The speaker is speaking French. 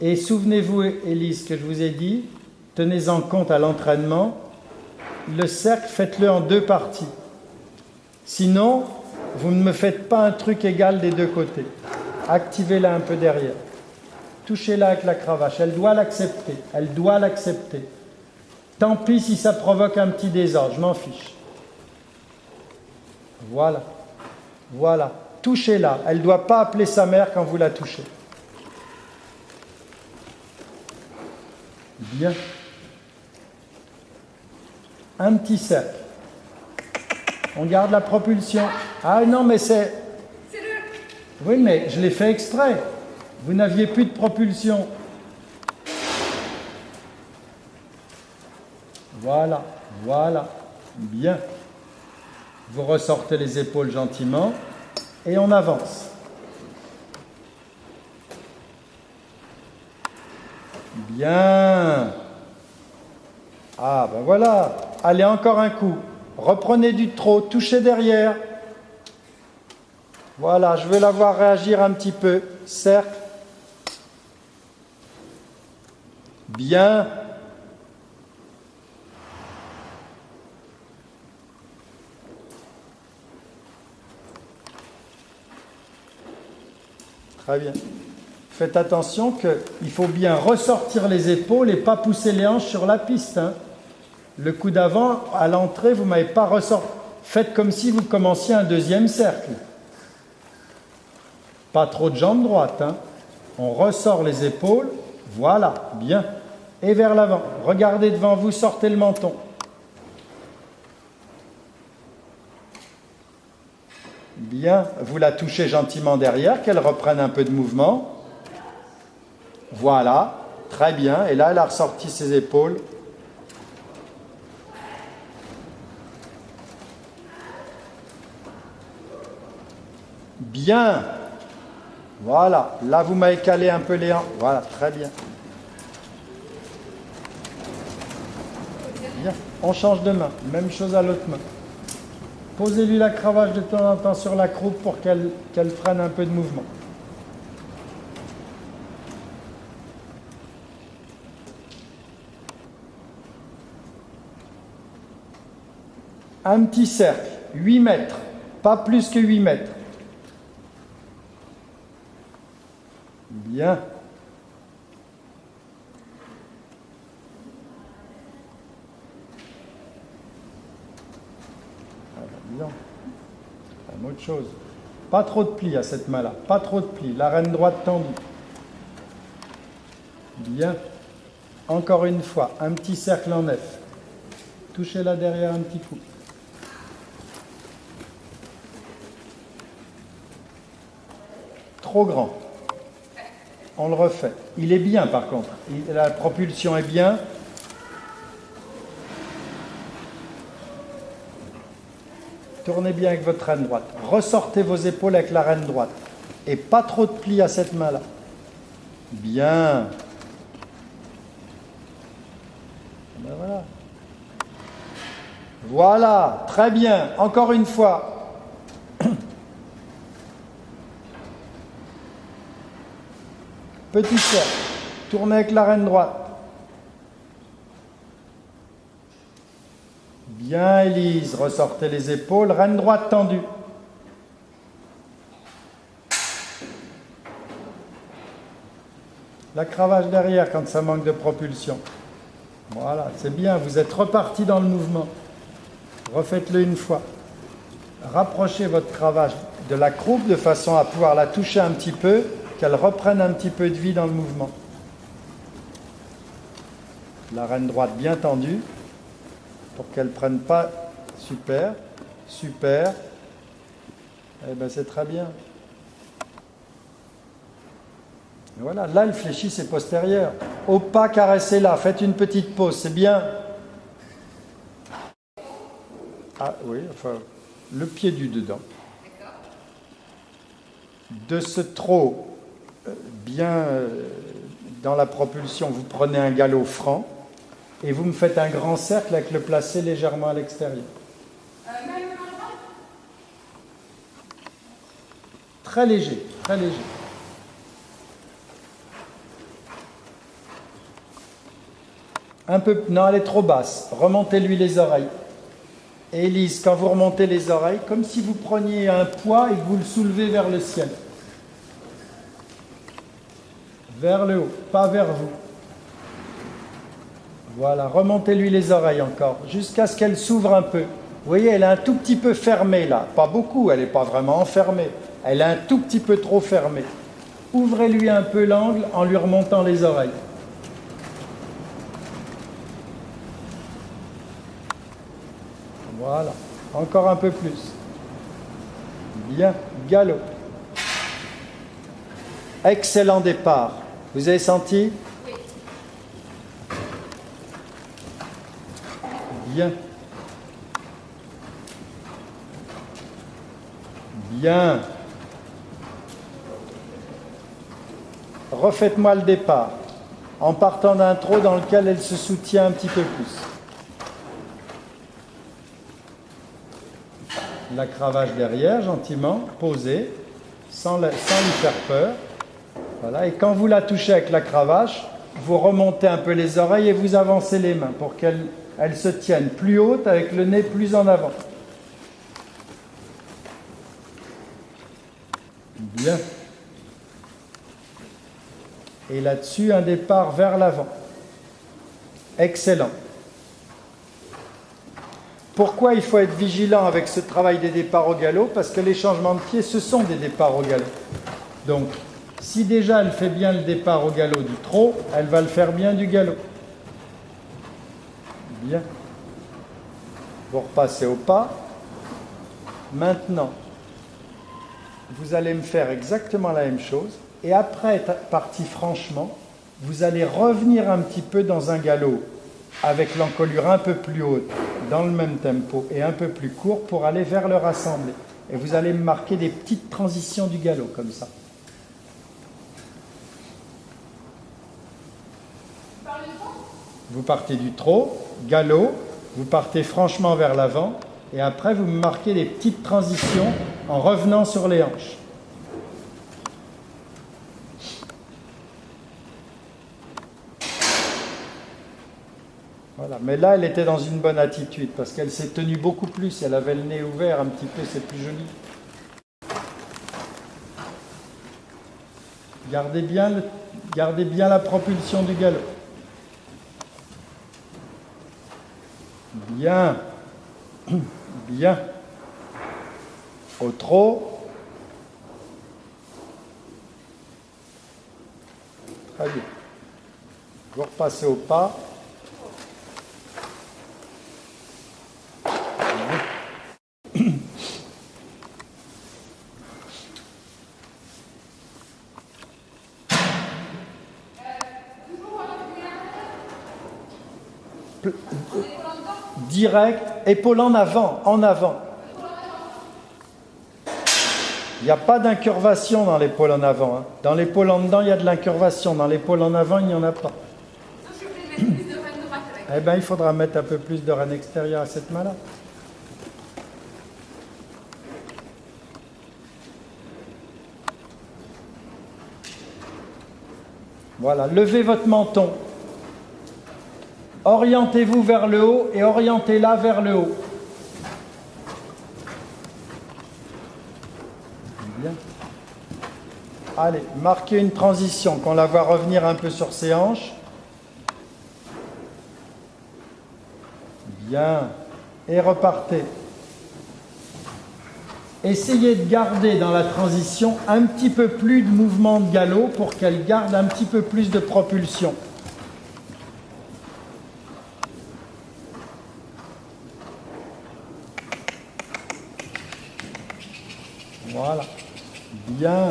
Et souvenez-vous, Élise, que je vous ai dit, tenez-en compte à l'entraînement, le cercle, faites-le en 2 parties. Sinon, vous ne me faites pas un truc égal des 2 côtés. Activez-la un peu derrière. Touchez-la avec la cravache. Elle doit l'accepter. Elle doit l'accepter. Tant pis si ça provoque un petit désordre, je m'en fiche. Voilà. Voilà. Touchez-la. Elle ne doit pas appeler sa mère quand vous la touchez. Bien. Un petit cercle. On garde la propulsion. Ah non, mais c'est... Oui, mais je l'ai fait exprès. Vous n'aviez plus de propulsion. Voilà, voilà. Bien. Vous ressortez les épaules gentiment et on avance. Bien. Ah, ben voilà. Allez, encore un coup. Reprenez du trot, touchez derrière. Voilà, je veux la voir réagir un petit peu. Cercle. Bien. Très bien. Faites attention qu'il faut bien ressortir les épaules et pas pousser les hanches sur la piste. Hein. Le coup d'avant, à l'entrée, vous ne m'avez pas ressorti. Faites comme si vous commenciez un 2e cercle. Pas trop de jambes droites. Hein. On ressort les épaules. Voilà, bien. Et vers l'avant. Regardez devant vous, sortez le menton. Bien. Vous la touchez gentiment derrière, qu'elle reprenne un peu de mouvement. Voilà. Très bien. Et là, elle a ressorti ses épaules. Bien. Voilà. Là, vous m'avez calé un peu les hanches. Voilà, très bien. Bien. On change de main. Même chose à l'autre main. Posez-lui la cravache de temps en temps sur la croupe pour qu'elle freine un peu de mouvement. Un petit cercle, 8 mètres, pas plus que 8 mètres. Bien. Bien. Une autre chose. Pas trop de plis à cette main-là, pas trop de plis. La reine droite tendue. Bien. Encore une fois, un petit cercle en F. Touchez-la derrière un petit coup. Trop grand. On le refait. Il est bien par contre. La propulsion est bien. Tournez bien avec votre reine droite. Ressortez vos épaules avec la reine droite. Et pas trop de plis à cette main-là. Bien. Ben voilà. Voilà. Très bien. Encore une fois. Petit cercle. Tournez avec la reine droite. Bien, Élise. Ressortez les épaules. Reine droite tendue. La cravache derrière quand ça manque de propulsion. Voilà, c'est bien. Vous êtes reparti dans le mouvement. Refaites-le une fois. Rapprochez votre cravache de la croupe de façon à pouvoir la toucher un petit peu, qu'elle reprenne un petit peu de vie dans le mouvement. La reine droite bien tendue pour qu'elle ne prenne pas. Super, super. Eh bien, c'est très bien. Et voilà, là, elle fléchit ses postérieurs. Au pas, caressez-la. Faites une petite pause, c'est bien. Ah oui, enfin, le pied du dedans. De ce trot bien dans la propulsion, vous prenez un galop franc et vous me faites un grand cercle avec le placé légèrement à l'extérieur. Très léger, très léger. Un peu, non, elle est trop basse. Remontez-lui les oreilles. Et Élise, quand vous remontez les oreilles, comme si vous preniez un poids et que vous le soulevez vers le ciel. Vers le haut, pas vers vous. Voilà, remontez-lui les oreilles encore, jusqu'à ce qu'elle s'ouvre un peu. Vous voyez, elle est un tout petit peu fermée là. Pas beaucoup, elle n'est pas vraiment enfermée. Elle est un tout petit peu trop fermée. Ouvrez-lui un peu l'angle en lui remontant les oreilles. Voilà, encore un peu plus. Bien, galop. Excellent départ. Vous avez senti? Oui. Bien. Bien. Refaites-moi le départ, en partant d'un trot dans lequel elle se soutient un petit peu plus. La cravache derrière, gentiment, posée, sans lui faire peur. Voilà. Et quand vous la touchez avec la cravache, vous remontez un peu les oreilles et vous avancez les mains pour qu'elle se tienne plus haute avec le nez plus en avant. Bien. Et là-dessus, un départ vers l'avant. Excellent. Pourquoi il faut être vigilant avec ce travail des départs au galop? Parce que les changements de pied, ce sont des départs au galop. Donc, si déjà elle fait bien le départ au galop du trot, elle va le faire bien du galop. Bien. Vous repassez au pas. Maintenant, vous allez me faire exactement la même chose. Et après être parti franchement, vous allez revenir un petit peu dans un galop avec l'encolure un peu plus haute, dans le même tempo et un peu plus court pour aller vers le rassemblé. Et vous allez me marquer des petites transitions du galop comme ça. Vous partez du trot, galop, vous partez franchement vers l'avant et après vous me marquez des petites transitions en revenant sur les hanches. Voilà. Mais là, elle était dans une bonne attitude parce qu'elle s'est tenue beaucoup plus. Elle avait le nez ouvert un petit peu, c'est plus joli. Gardez bien la propulsion du galop. Bien. Bien. Au trot. Très bien. Vous repassez au pas. Direct, épaule en avant, en avant. Il n'y a pas d'incurvation dans l'épaule en avant. Hein. Dans l'épaule en dedans, il y a de l'incurvation. Dans l'épaule en avant, il n'y en a pas. Eh bien, il faudra mettre un peu plus de rêne extérieure à cette main-là. Voilà, levez votre menton. Orientez-vous vers le haut et orientez-la vers le haut. Bien. Allez, marquez une transition, qu'on la voit revenir un peu sur ses hanches. Bien. Et repartez. Essayez de garder dans la transition un petit peu plus de mouvement de galop pour qu'elle garde un petit peu plus de propulsion. Voilà. Bien.